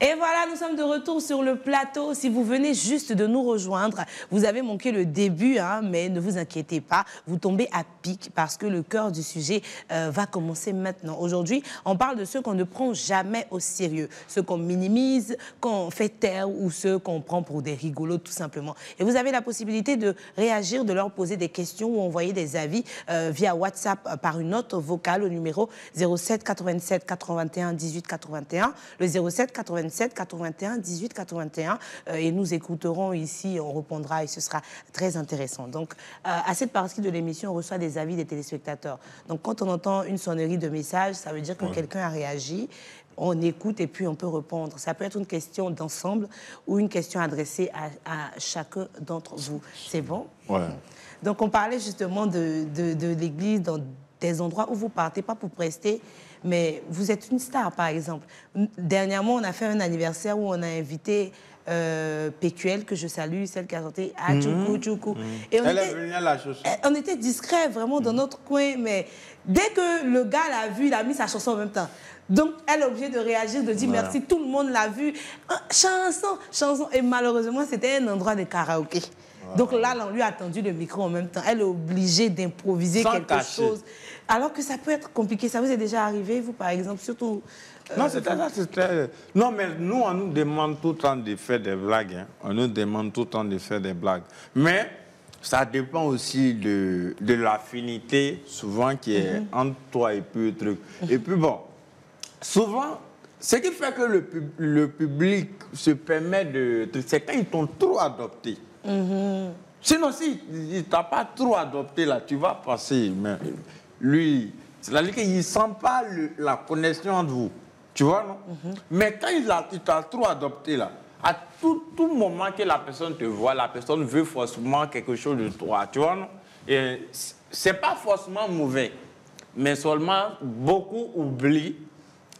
Et voilà, nous sommes de retour sur le plateau. Si vous venez juste de nous rejoindre, vous avez manqué le début, hein, mais ne vous inquiétez pas, vous tombez à pic parce que le cœur du sujet va commencer maintenant. Aujourd'hui, on parle de ceux qu'on ne prend jamais au sérieux, ceux qu'on minimise, qu'on fait taire ou ceux qu'on prend pour des rigolos tout simplement. Et vous avez la possibilité de réagir, de leur poser des questions ou envoyer des avis via WhatsApp par une note vocale au numéro 07 87 81 18 81, le 07 87 81 18 81 et nous écouterons ici, on répondra et ce sera très intéressant. Donc, à cette partie de l'émission, on reçoit des avis des téléspectateurs. Donc, quand on entend une sonnerie de message, ça veut dire que quelqu'un a réagi. On écoute et puis on peut répondre. Ça peut être une question d'ensemble ou une question adressée à chacun d'entre vous. C'est bon? Ouais. Donc, on parlait justement de l'église dans des endroits où vous partez, pas pour prester, mais vous êtes une star, par exemple. Dernièrement, on a fait un anniversaire où on a invité PQL, que je salue, celle qui a chanté « Tchoukou, tchoukou ». Et Elle est venue à la chanson. on était discrets, vraiment, dans notre coin, mais dès que le gars l'a vu, il a mis sa chanson en même temps. Donc, elle est obligée de réagir, de dire merci, tout le monde l'a vu. Chanson, chanson. Et malheureusement, c'était un endroit de karaoké. Donc là, on lui a tendu le micro en même temps. Elle est obligée d'improviser quelque chose. Alors que ça peut être compliqué. Ça vous est déjà arrivé, vous, par exemple, surtout... Non, non, mais nous, on nous demande tout le temps de faire des blagues. Hein. On nous demande tout le temps de faire des blagues. Mais ça dépend aussi de l'affinité, souvent, qui est entre toi et puis le truc. Et puis bon, souvent, ce qui fait que le public se permet de... C'est quand ils t'ont trop adopté. Sinon, si il ne t'a pas trop adopté, là, tu vas passer. Mais lui, c'est-à-dire qu'il ne sent pas la connexion entre vous. Tu vois, non? Mais quand il t'a trop adopté, là, à tout moment que la personne te voit, la personne veut forcément quelque chose de toi. Tu vois, non? Et ce n'est pas forcément mauvais, mais seulement beaucoup oublient.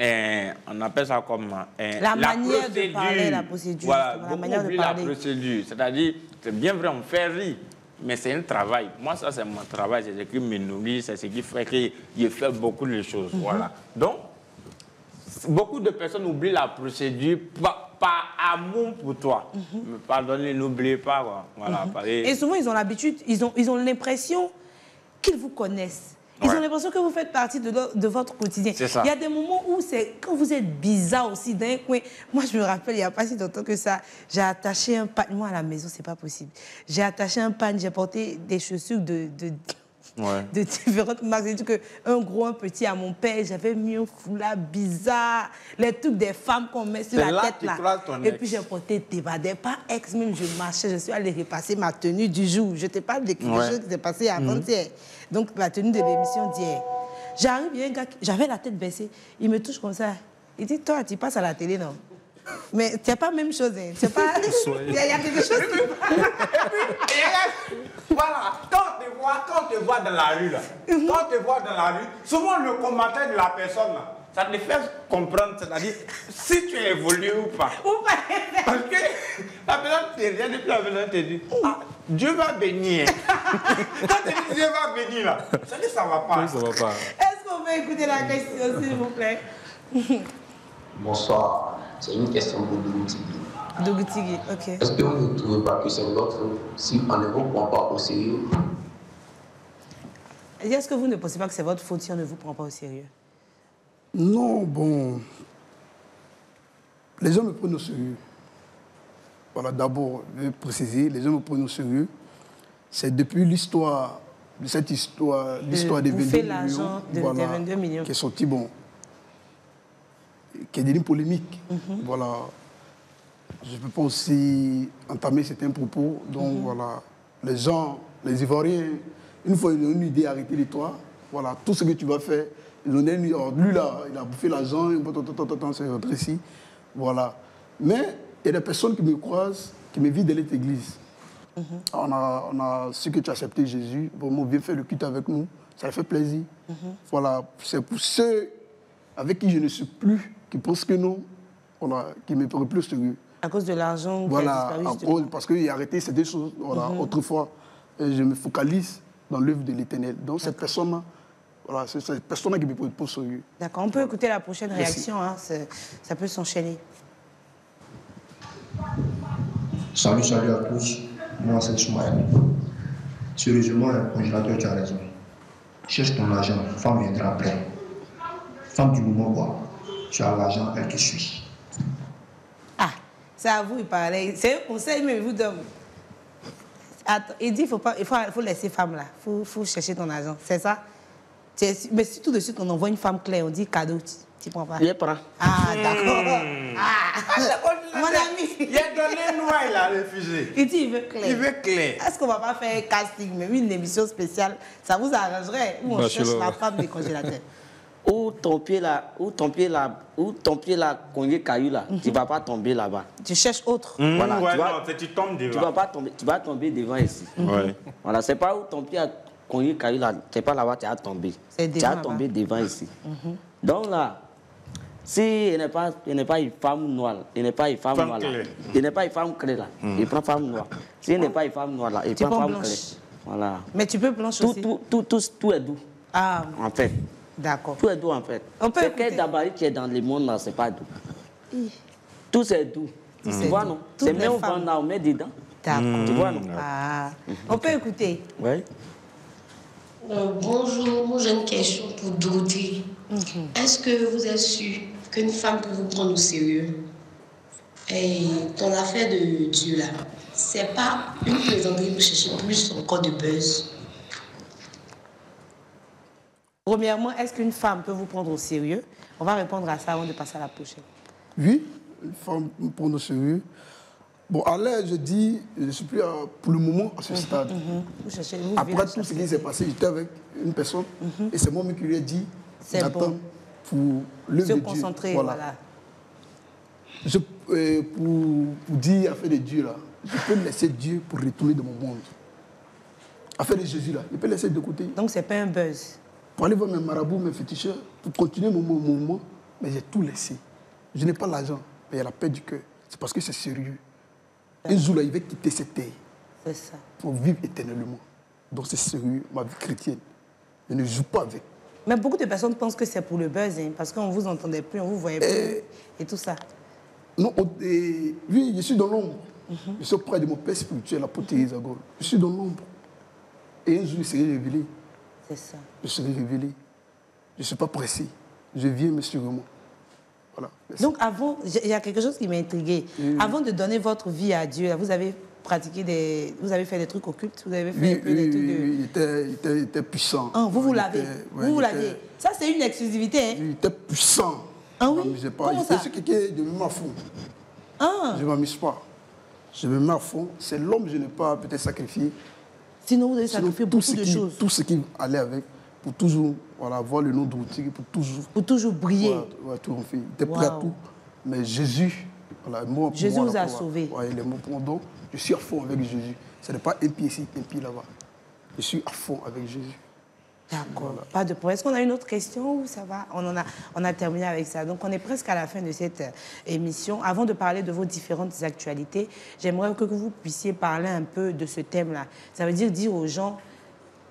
On appelle ça comme la manière de parler, la procédure. Voilà, la manière de parler. La procédure. C'est-à-dire, c'est bien vrai, on fait rire, mais c'est un travail. Moi, ça, c'est mon travail, c'est ce qui me nourrit, c'est ce qui fait que je fais beaucoup de choses. Voilà. Donc, beaucoup de personnes oublient la procédure par amour pour toi. Mais pardonnez, n'oubliez pas. Quoi. Voilà, Et souvent, ils ont l'habitude, ils ont l'impression qu'ils vous connaissent. Ils ont l'impression que vous faites partie de votre quotidien. Il y a des moments où c'est quand vous êtes bizarre aussi d'un coin. Moi, je me rappelle, il n'y a pas si longtemps que ça, j'ai attaché un pan. Moi, à la maison, c'est pas possible. J'ai attaché un pan, j'ai porté des chaussures de différentes marques. J'ai dit qu'un gros, un petit à mon père, j'avais mis un foulard bizarre, les trucs des femmes qu'on met sur la tête là. Et puis j'ai porté Tevadé, pas ex, même je marchais, je suis allée repasser ma tenue du jour. Je te parle de quelque chose qui s'est passé avant-hier. Donc la tenue de l'émission d'hier. J'arrive, il y a un gars, j'avais la tête baissée, il me touche comme ça. Il dit, toi, tu passes à la télé, non? Mais c'est pas la même chose, hein. C'est pas... Il y a quelque chose qui... Voilà, quand on te voit dans la rue, là, quand on te voit dans la rue, souvent le commentaire de la personne, là, ça te fait comprendre, c'est-à-dire si tu es évolué ou pas. Parce que la personne te regarde et puis la personne te dit, ah, Dieu va bénir. Quand tu dis Dieu va bénir, là, ça dit ça va pas. Ça va pas. Est-ce qu'on peut écouter la question, s'il vous plaît? Bonsoir, c'est une question pour Dougoutigui. Dougoutigui, ok. Est-ce que vous ne trouvez pas que c'est votre faute si on ne vous prend pas au sérieux? Est-ce que vous ne pensez pas que c'est votre faute si on ne vous prend pas au sérieux? Non, bon. Les gens me prennent au sérieux. Voilà, d'abord, je vais préciser, les gens me prennent au sérieux. C'est depuis l'histoire, de cette histoire, l'histoire des 22 millions, voilà, 22 millions, qui est sortie, bon, qui est devenu polémique. Voilà. Je ne peux pas aussi entamer certains propos. Donc, voilà, les gens, les Ivoiriens, une fois ils ont une idée arrêtée de toi, voilà, tout ce que tu vas faire, ils ont une idée, lui là, il a bouffé l'argent, c'est rentré ici, voilà. Mais il y a des personnes qui me croisent, qui me vident de cette église. On a su que tu as accepté Jésus, vraiment, viens faire le culte avec nous, ça fait plaisir. Voilà, c'est pour ceux avec qui je ne suis plus, qui pensent que non, voilà, qui me prennent plus sérieux. À cause de l'argent qui a disparu, parce qu'il a arrêté ces deux choses, voilà, autrefois. Et je me focalise dans l'œuvre de l'Éternel. Donc cette personne-là, voilà, c'est cette personne-là qui me pose sérieux. D'accord, on peut écouter la prochaine réaction, hein, ça peut s'enchaîner. Salut, salut à tous. Moi, c'est Soumaël. Sérieusement, un congélateur, tu as raison. Cherche ton argent, femme viendra après. Femme du moment, quoi. Tu as l'argent, elle te suit. Ah, c'est à vous, il parlait. C'est un conseil, mais il vous donne. Attends, il dit il faut laisser femme là. Il faut chercher ton argent. C'est ça? Mais si tout de suite on envoie une femme claire, on dit cadeau, tu prends pas. Il prend. Ah, d'accord. Mon ami. Il a donné noir, il a refusé. Il dit il veut clair. Il veut clair. Est-ce qu'on va pas faire un casting, même une émission spéciale? Ça vous arrangerait? Où on cherche la femme des congélateurs. Où ton pied là, cogné caillou là, tu ne vas pas tomber là-bas. Tu cherches autre. Voilà, Ouais, tu tombes tu devant. vas pas tomber, tu vas tomber devant ici. Ouais. Voilà, c'est pas où ton pied a cogné caillou là, c'est pas là-bas, tu as tombé. C'est Tu devant as tombé là-bas. devant ici. Donc là, si elle n'est pas une femme noire, elle n'est pas une femme noire là, claire. elle n'est pas une femme claire là, il prend femme noire. Si elle n'est pas une femme noire là, il Tu prend prends femme blanche. claire. Voilà. Mais tu peux blanche aussi. Tout est doux, Ah, en fait. d'accord. Tout est doux en fait. On peut C'est écouter. quel gabarit qui est dans le monde là, c'est pas doux. Tout c'est doux. Tu c'est vois doux. non? Toutes C'est les même au femmes. vent là, on met dedans. D'accord. Tu vois non? Ah. On peut écouter. Oui. Bonjour, j'ai une question pour Dorothy. Est-ce que vous êtes sûr qu'une femme peut vous prendre au sérieux? Et ton affaire de Dieu là, c'est pas une plaisanterie pour chercher plus encore de buzz? Premièrement, est-ce qu'une femme peut vous prendre au sérieux? On va répondre à ça avant de passer à la prochaine. Oui, une femme me prend au sérieux. Bon, à l'aise, je dis, je ne suis plus pour le moment à ce stade. Vous cherchez, vous vivez Après la tout ce qui chercher. s'est passé, j'étais avec une personne et c'est moi qui lui ai dit C'est d'attendre bon. pour lever Se Dieu. concentrer, voilà. Pour dire affaire de Dieu, là, je peux laisser Dieu pour retourner dans mon monde. Affaire de Jésus, là, je peux laisser de côté. Donc, c'est pas un buzz. Pour aller voir mes marabouts, mes féticheurs, pour continuer mon mouvement, mais j'ai tout laissé. Je n'ai pas l'argent, mais il y a la paix du cœur. C'est parce que c'est sérieux. Un jour, là, il va quitter cette terre C'est ça. pour vivre éternellement. Donc c'est sérieux, ma vie chrétienne. Je ne joue pas avec. Mais beaucoup de personnes pensent que c'est pour le buzz, hein, parce qu'on ne vous entendait plus, on ne vous voyait plus, et tout ça. Non, oui, je suis dans l'ombre. Je suis auprès de mon père spirituel, l'apôtre Isagol. Je suis dans l'ombre. Et un jour, il serait révélé. C'est ça. Je serai révélé. Je ne suis pas pressé. Je viens, mais sûrement. Voilà. Merci. Donc, avant, il y a quelque chose qui m'a intriguée. Avant de donner votre vie à Dieu, vous avez pratiqué vous avez fait des trucs occultes, vous avez fait un peu des trucs de... il était puissant. Ah, vous l'avez. Ouais, Vous l'aviez. Ça, c'est une exclusivité. Hein? Il était puissant. Ah oui? Je ne m'amusais pas. Comment J'étais ça? sur quelqu'un de même à fond. Ah, Je ne m'amuse pas. Je me mets à fond. C'est l'homme que je n'ai pas peut-être sacrifié. sinon, vous avez Sinon, sacrifié beaucoup de choses Tout ce qui allait avec, pour toujours avoir le nom de Routi, pour toujours. pour toujours briller. Voilà, tout en fait. Il était prêt à Wow. tout. Mais Jésus, voilà, moi, pour Jésus moi, vous là, a pour- sauvé. Ouais, il est mon point. Donc, je suis à fond avec Jésus. Ce n'est pas un pied ici, un pied là-bas. Je suis à fond avec Jésus. D'accord, pas de problème. Est-ce qu'on a une autre question ou ça va? On a terminé avec ça. Donc, on est presque à la fin de cette émission. Avant de parler de vos différentes actualités, j'aimerais que vous puissiez parler un peu de ce thème-là. Ça veut dire aux gens,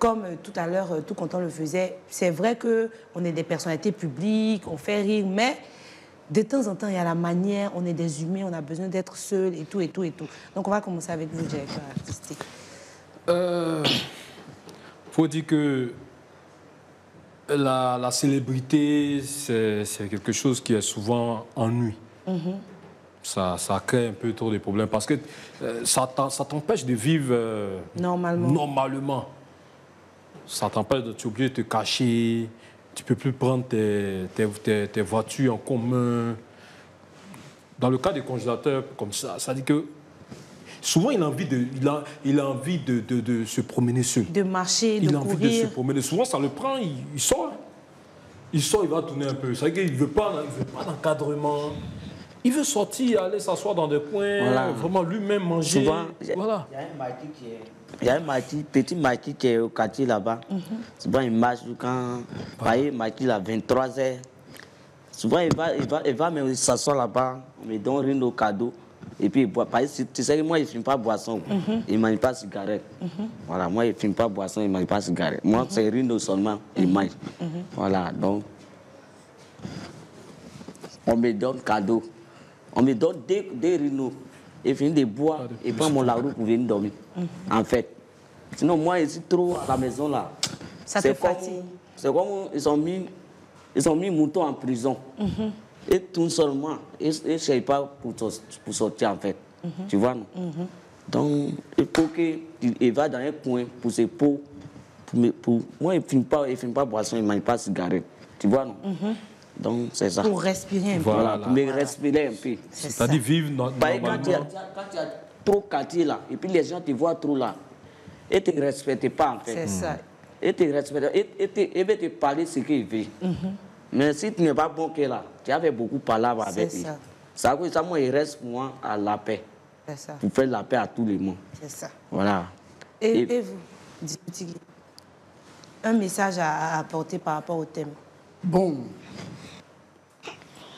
comme tout à l'heure, Tout Content le faisait, c'est vrai qu'on est des personnalités publiques, on fait rire, mais de temps en temps, il y a la manière, on est des humains, on a besoin d'être seul et tout, et tout, et tout. Donc, on va commencer avec vous, directeur artistique. Faut dire que la célébrité, c'est quelque chose qui est souvent ennui. Ça crée un peu trop de problèmes parce que ça t'empêche de vivre normalement. Ça t'empêche de t'obliger de te cacher. Tu ne peux plus prendre tes voitures en commun. Dans le cas des congélateurs comme ça dit que souvent il a envie de se promener seul. De marcher, de Il a envie de se courir. promener. Souvent, ça le prend, il sort. Il sort, il va tourner un peu. C'est-à-dire qu'il ne veut pas d'encadrement. Il veut sortir, aller s'asseoir dans des coins, Voilà. vraiment lui-même manger. Souvent, Voilà. Il y a un petit Mikey qui est au quartier là-bas. Souvent, il marche quand. Voyez, Mikey, là, 23h. Souvent, il va mais il s'assoit là-bas, on me donne rien au cadeau. Et puis, il boit. Tu sais que moi, il ne fume pas boisson. Il ne mange pas de cigarette. Voilà, moi, il ne fume pas boisson, il ne mange pas de cigarette. Moi, c'est Rino seulement, il mange. Voilà, donc. On me donne cadeau. On me donne des Rino. et finir de boire et prendre mon larou pour venir dormir. En fait. Sinon, moi, je suis trop à la maison là. Ça te fatigue. C'est comme ils ont mis mouton en prison. Et tout seulement, ils ne cherchent pas pour sortir en fait. Tu vois, non? Donc, il faut qu'il va dans un coin pour ses pots. Moi, il ne fume pas boisson, il ne mange pas de cigarette. Tu vois, non? Donc, c'est ça. Pour respirer un peu. Voilà, pour me respirer un peu. C'est-à-dire vivre normalement. Quand il y a trop de quartier là, et puis les gens te voient trop là, ils ne te respectent pas en fait. C'est ça. Ils te respectent, ils veulent te parler ce qu'ils veulent. Mais si tu n'es pas bon que là, tu avais beaucoup parlé avec lui. Ça, moi, il reste pour moi à la paix. C'est ça. Pour faire la paix à tout le monde. C'est ça. Voilà. Et vous, Tigui, un message à apporter par rapport au thème? Bon,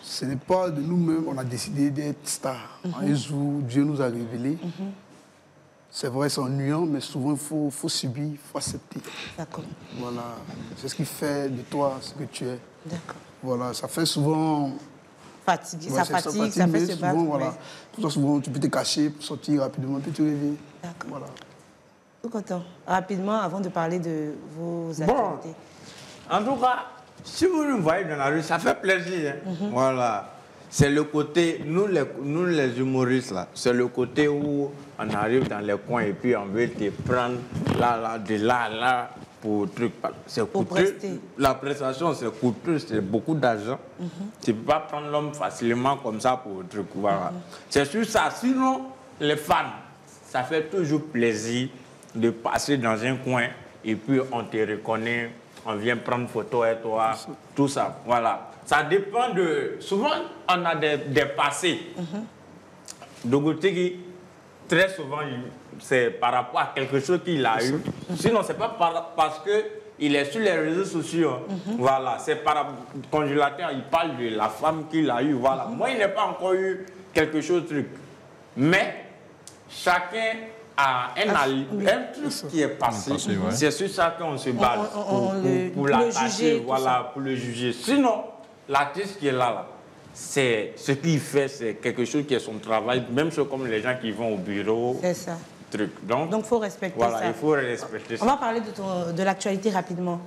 ce n'est pas de nous-mêmes, on a décidé d'être stars. Un jour, Dieu nous a révélé. C'est vrai, c'est ennuyant, mais souvent, il faut subir, il faut accepter. D'accord. Voilà, c'est ce qui fait de toi ce que tu es. D'accord. Voilà, ça fait souvent... Fatigue, ouais, ça fatigue, ça fait se battre. Voilà. Ouais. Pour ça, souvent, tu peux te cacher pour sortir rapidement, puis tu reviens. D'accord. Voilà. Tout content. Rapidement, avant de parler de vos activités. En tout cas, si vous nous voyez dans la rue, ça fait plaisir. Hein. Voilà. C'est le côté, nous les humoristes, là, c'est le côté où on arrive dans les coins et puis on veut te prendre de là, pour truc. C'est coûteux. La prestation, c'est coûteux, c'est beaucoup d'argent. Tu ne peux pas prendre l'homme facilement comme ça pour truc. Voilà. C'est sur ça. Sinon, les fans, ça fait toujours plaisir de passer dans un coin et puis on te reconnaît, on vient prendre photo avec toi, tout ça. Voilà. Ça dépend de... Souvent, on a des passés. Dogotigi, très souvent, c'est par rapport à quelque chose qu'il a eu. Sinon, ce n'est pas parce qu'il est sur les réseaux sociaux. Voilà, c'est par congélateur, il parle de la femme qu'il a eue. Voilà. Moi, il n'a pas encore eu quelque chose de truc. Mais chacun a un truc qui est passé. C'est sur ça qu'on se base pour l'attacher, voilà, pour le juger. Sinon, l'artiste qui est là, c'est ce qu'il fait, c'est quelque chose qui est son travail, même chose comme les gens qui vont au bureau. C'est ça. Truc. Donc, il faut respecter voilà, ça. Il faut respecter ça. On va parler de l'actualité rapidement.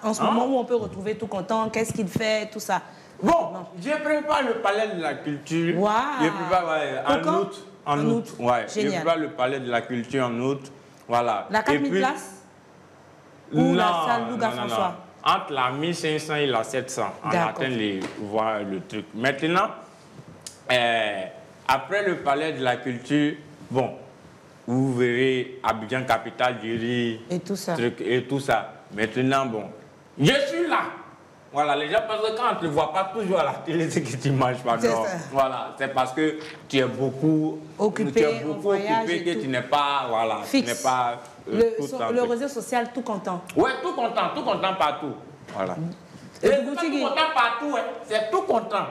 En ce moment où on peut retrouver Tout Content, qu'est-ce qu'il fait, tout ça. Bon, je prépare le palais de la culture. Wow. Je prépare en août. En août. Ouais. Je prépare le palais de la culture en août. Voilà. La 4000 places ou la salle Louga-François? Entre la 1500 et la 700, on atteint le truc. Maintenant, après le palais de la culture, bon, vous verrez Abidjan, capitale du riz. Et tout ça. Et tout ça. Maintenant, bon, je suis là. Voilà, les gens pensent que quand on ne te voit pas toujours à la télé, c'est que tu ne manges pas. Voilà, c'est parce que tu es beaucoup occupé, que tu n'es pas, voilà, fixe. Tu n'es pas le réseau social Tout Content. Oui, tout content partout. Voilà. Et pas tout content partout, hein. C'est Tout Content.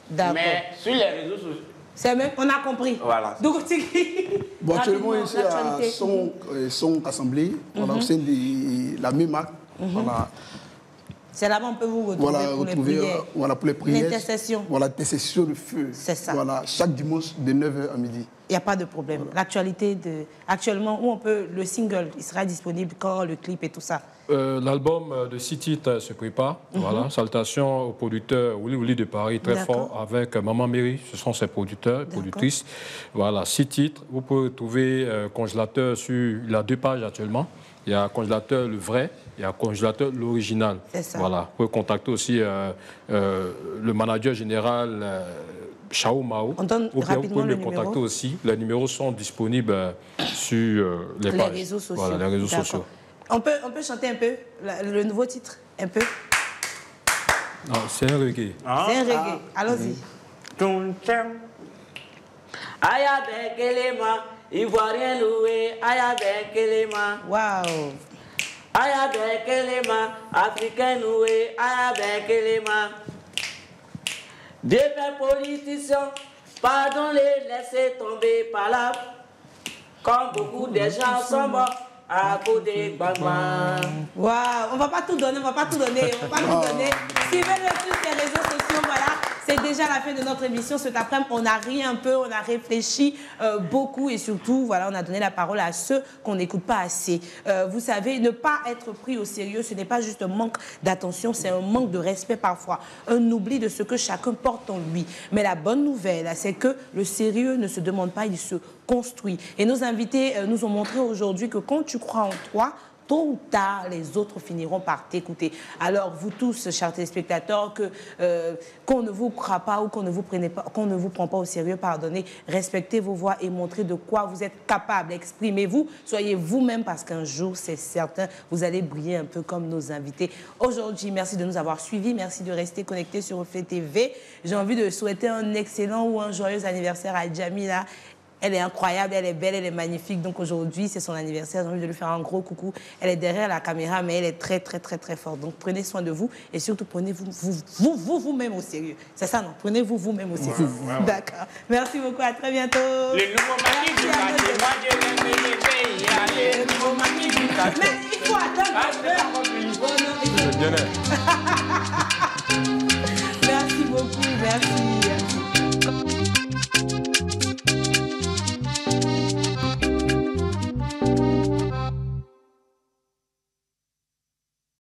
D'accord. Mais sur les réseaux sociaux. C'est même, on a compris. Voilà. Donc, bon, actuellement, ici, à son assemblée, voilà, au sein de la MEMAC, voilà. C'est là-bas on peut vous retrouver pour les prières. Voilà, pour les prières. L'intercession. Voilà, l'intercession de feu. C'est ça. Voilà, chaque dimanche de 9h à midi. Il n'y a pas de problème. Voilà. L'actualité actuellement, où on peut, le single, il sera disponible quand, le clip et tout ça? L'album de 6 titres se prépare. Voilà. Salutations au producteur Willy de Paris, très fort, avec Maman Mary. Ce sont ses producteurs et productrices. Voilà, 6 titres. Vous pouvez trouver Congélateur sur... Il a 2 pages actuellement. Il y a Congélateur le vrai, il y a Congélateur l'original. C'est ça. Voilà. Vous pouvez contacter aussi le manager général Chao Mao. On donne rapidement le numéro. Contacter aussi. Les numéros sont disponibles sur les pages. Réseaux sociaux. Voilà, les réseaux sociaux. On peut chanter un peu le nouveau titre, un peu? Non, c'est un reggae. C'est un reggae. Allons-y. Aya ben kelema, Ivoirien loué, aya ben kelema. Waouh. Aya ben kelema, Africain loué, aya ben kelema. Des pères politiciens, pardon-les, laissez tomber par là. Comme beaucoup de gens sont morts à côté de Bagma. Waouh, on va pas tout donner, Suivez-le sur les réseaux sociaux, voilà. c'est déjà la fin de notre émission. Cet après-midi, on a ri un peu, on a réfléchi beaucoup et surtout, voilà, on a donné la parole à ceux qu'on n'écoute pas assez. Vous savez, ne pas être pris au sérieux, ce n'est pas juste un manque d'attention, c'est un manque de respect parfois, un oubli de ce que chacun porte en lui. Mais la bonne nouvelle, c'est que le sérieux ne se demande pas, il se construit. Et nos invités nous ont montré aujourd'hui que quand tu crois en toi, tôt ou tard, les autres finiront par t'écouter. Alors, vous tous, chers téléspectateurs, qu'on ne vous croit pas ou qu'on ne vous prend pas au sérieux, pardonnez, respectez vos voix et montrez de quoi vous êtes capable. Exprimez-vous, soyez vous-même parce qu'un jour, c'est certain, vous allez briller un peu comme nos invités. Aujourd'hui, merci de nous avoir suivis, merci de rester connectés sur Reflet TV. J'ai envie de souhaiter un excellent ou un joyeux anniversaire à Jamila. Elle est incroyable, elle est belle, elle est magnifique. Donc aujourd'hui, c'est son anniversaire. J'ai envie de lui faire un gros coucou. Elle est derrière la caméra, mais elle est très, très, très, très forte. Donc prenez soin de vous et surtout prenez-vous vous-même au sérieux. C'est ça, non? Prenez-vous vous-même au sérieux. Ouais. D'accord. Merci beaucoup, à très bientôt. Les nouveaux maquis du quartier, moi je l'aime les pays. Les nouveaux maquis du quartier. Mais il faut attendre. Ah, c'est pas compris.